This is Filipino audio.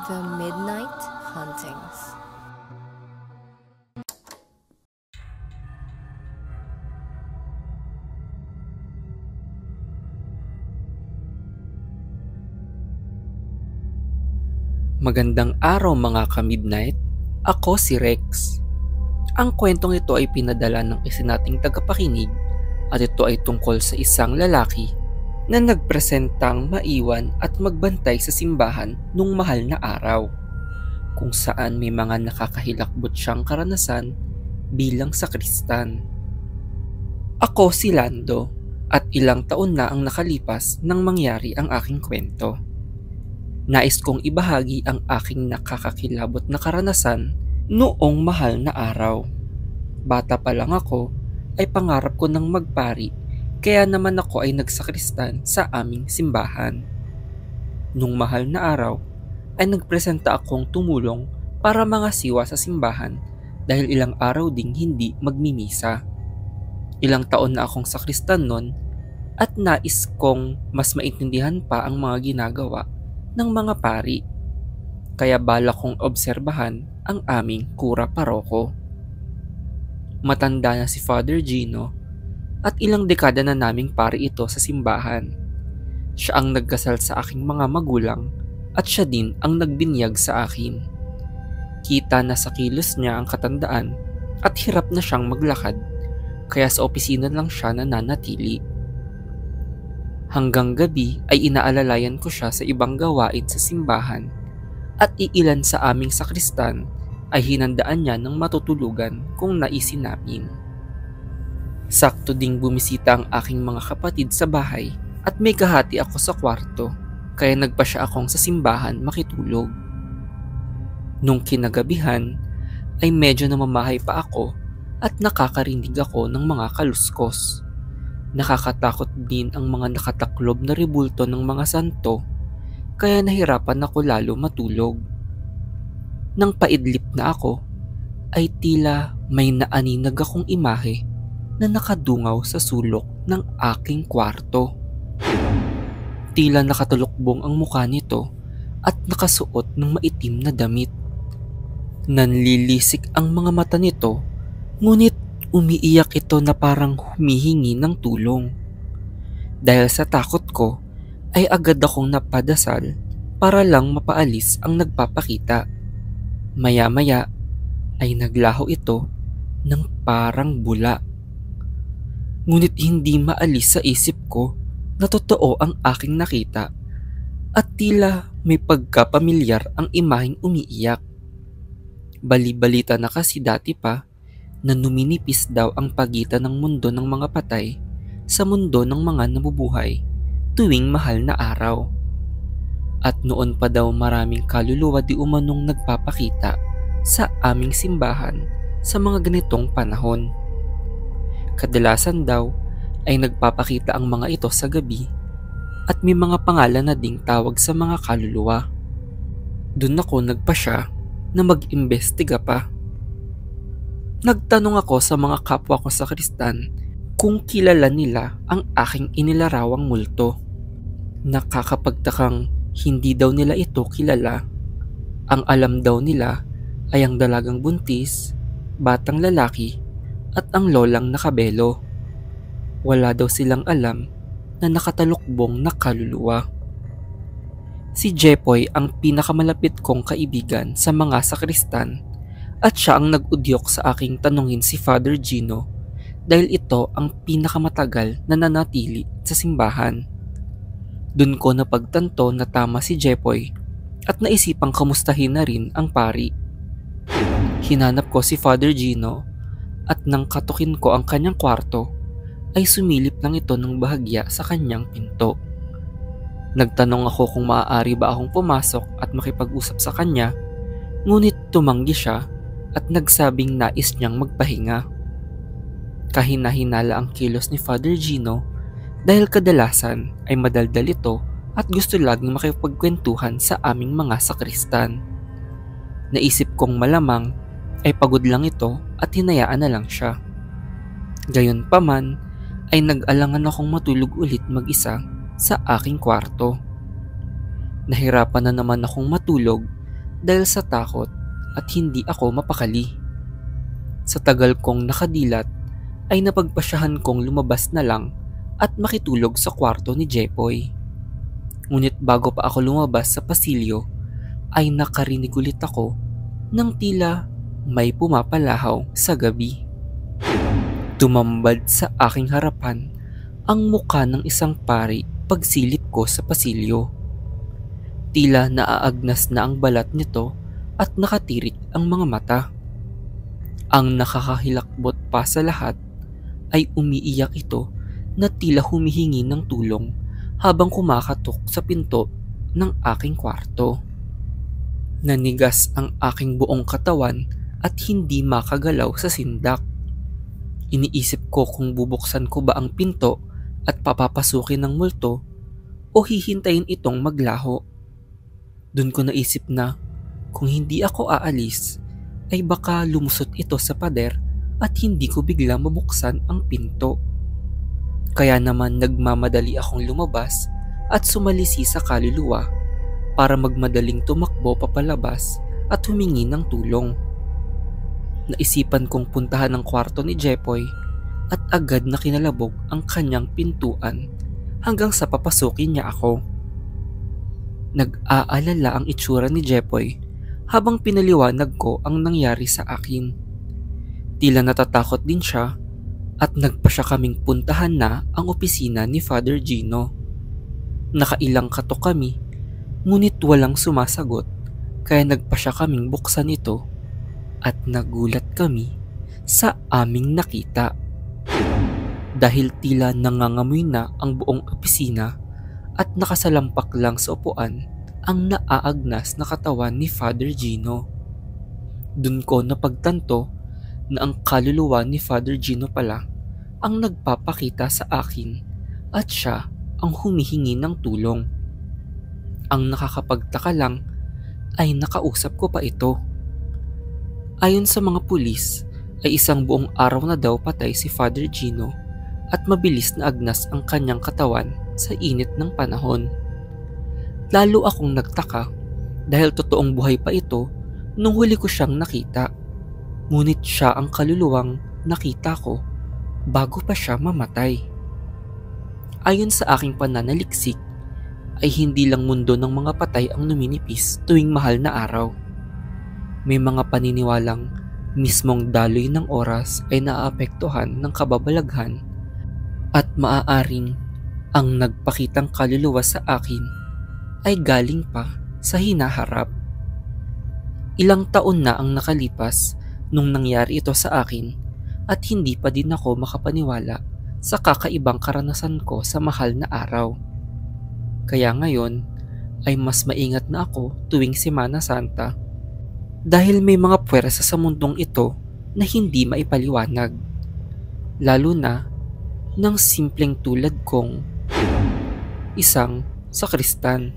The Midnight Hauntings. Magandang araw mga ka-midnight, ako si Rex. Ang kwentong ito ay pinadala ng isa nating tagapakinig at ito ay tungkol sa isang lalaki na nagpresentang maiwan at magbantay sa simbahan nung mahal na araw, kung saan may mga nakakahilakbot siyang karanasan bilang sakristan. Ako si Lando at ilang taon na ang nakalipas nang mangyari ang aking kwento. Nais kong ibahagi ang aking nakakakilabot na karanasan noong mahal na araw. Bata pa lang ako ay pangarap ko ng magpari, kaya naman ako ay nagsakristan sa aming simbahan. Nung mahal na araw ay nagpresenta akong tumulong para mangasiwa sa simbahan dahil ilang araw ding hindi magmimisa. Ilang taon na akong sakristan nun at nais kong mas maintindihan pa ang mga ginagawa ng mga pari, kaya balak kong obserbahan ang aming kura paroko. Matanda na si Father Gino at ilang dekada na naming pari ito sa simbahan. Siya ang nagkasal sa aking mga magulang at siya din ang nagbinyag sa akin. Kita na sa kilos niya ang katandaan at hirap na siyang maglakad, kaya sa opisina lang siya nananatili. Hanggang gabi ay inaalalayan ko siya sa ibang gawain sa simbahan at iilan sa aming sakristan ay hinandaan niya ng matutulugan kung naisin namin. Sakto ding bumisita ang aking mga kapatid sa bahay at may kahati ako sa kwarto, kaya nagpa siya akong sa simbahan makitulog. Nung kinagabihan ay medyo namamahay pa ako at nakakarinig ako ng mga kaluskos. Nakakatakot din ang mga nakataklob na rebulto ng mga santo, kaya nahirapan ako lalo matulog. Nang paidlip na ako, ay tila may naaninag akong imahe na nakadungaw sa sulok ng aking kwarto. Tila nakatalukbong ang mukha nito at nakasuot ng maitim na damit. Nanlilisik ang mga mata nito, ngunit umiiyak ito na parang humihingi ng tulong. Dahil sa takot ko, ay agad akong napadasal para lang mapaalis ang nagpapakita. Maya-maya ay naglaho ito ng parang bula. Ngunit hindi maalis sa isip ko na totoo ang aking nakita at tila may pagkapamilyar ang imaheng umiiyak. Bali-balita na kasi dati pa na numinipis daw ang pagitan ng mundo ng mga patay sa mundo ng mga nabubuhay tuwing mahal na araw. At noon pa daw maraming kaluluwa di umanong nagpapakita sa aming simbahan sa mga ganitong panahon. Kadalasan daw ay nagpapakita ang mga ito sa gabi at may mga pangalan na ding tawag sa mga kaluluwa. Doon ako nagpasya na mag-imbestiga pa. Nagtanong ako sa mga kapwa ko sa Kristan kung kilala nila ang aking inilarawang multo. Nakakapagtakang hindi daw nila ito kilala. Ang alam daw nila ay ang dalagang buntis, batang lalaki, at ang lolang nakabelo. Wala daw silang alam na nakatalukbong na kaluluwa. Si Jepoy ang pinakamalapit kong kaibigan sa mga sakristan at siya ang nag-udyok sa aking tanungin si Father Gino dahil ito ang pinakamatagal na nanatili sa simbahan. Doon ko napagtanto na tama si Jepoy at naisipang kamustahin na rin ang pari. Hinanap ko si Father Gino at nang katukin ko ang kanyang kwarto ay sumilip lang ito ng bahagya sa kanyang pinto. Nagtanong ako kung maaari ba akong pumasok at makipag-usap sa kanya, ngunit tumanggi siya at nagsabing nais niyang magpahinga. Kahina-hinala ang kilos ni Father Gino dahil kadalasan ay madaldal ito at gusto laging makipagkwentuhan sa aming mga sakristan. Naisip kong malamang ay pagod lang ito at hinayaan na lang siya. Gayunpaman ay nag-alangan akong matulog ulit mag-isa sa aking kwarto. Nahirapan na naman akong matulog dahil sa takot at hindi ako mapakali. Sa tagal kong nakadilat ay napagpasyahan kong lumabas na lang at makitulog sa kwarto ni Jepoy. Ngunit bago pa ako lumabas sa pasilyo ay nakarinig ulit ako ng tila may pumapalahaw sa gabi. Tumambad sa aking harapan ang muka ng isang pari pagsilip ko sa pasilyo. Tila naaagnas na ang balat nito at nakatirik ang mga mata. Ang nakakahilakbot pa sa lahat ay umiiyak ito na tila humihingi ng tulong habang kumakatok sa pinto ng aking kwarto. Nanigas ang aking buong katawan at hindi makagalaw sa sindak. Iniisip ko kung bubuksan ko ba ang pinto at papapasukin ng multo o hihintayin itong maglaho. Doon ko naisip na kung hindi ako aalis ay baka lumusot ito sa pader at hindi ko bigla mabuksan ang pinto. Kaya naman nagmamadali akong lumabas at sumalisi sa kaluluwa para magmadaling tumakbo papalabas at humingi ng tulong. Naisipan kong puntahan ang kwarto ni Jepoy at agad na kinalabog ang kanyang pintuan hanggang sa papasukin niya ako. Nag-aalala ang itsura ni Jepoy habang pinaliwanag ko ang nangyari sa akin. Tila natatakot din siya at nagpa siya kaming puntahan na ang opisina ni Father Gino. Nakailang katok kami, ngunit walang sumasagot kaya nagpa siya kaming buksan ito at nagulat kami sa aming nakita. Dahil tila nangangamoy na ang buong opisina at nakasalampak lang sa upuan ang naaagnas na katawan ni Father Gino. Dun ko napagtanto na ang kaluluwa ni Father Gino pala ang nagpapakita sa akin at siya ang humihingi ng tulong. Ang nakakapagtaka lang ay nakausap ko pa ito. Ayon sa mga pulis ay isang buong araw na daw patay si Father Gino at mabilis na agnas ang kanyang katawan sa init ng panahon. Lalo akong nagtaka dahil totoong buhay pa ito nung huli ko siyang nakita. Ngunit siya ang kaluluwang nakita ko bago pa siya mamatay. Ayon sa aking pananaliksik ay hindi lang mundo ng mga patay ang numinipis tuwing mahal na araw. May mga paniniwalang mismong daloy ng oras ay naaapektuhan ng kababalaghan at maaaring ang nagpakitang kaluluwa sa akin ay galing pa sa hinaharap. Ilang taon na ang nakalipas nung nangyari ito sa akin at hindi pa din ako makapaniwala sa kakaibang karanasan ko sa mahal na araw. Kaya ngayon ay mas maingat na ako tuwing Semana Santa dahil may mga puwersa sa mundong ito na hindi maipaliwanag, lalo na ng simpleng tulad kong isang sakristan.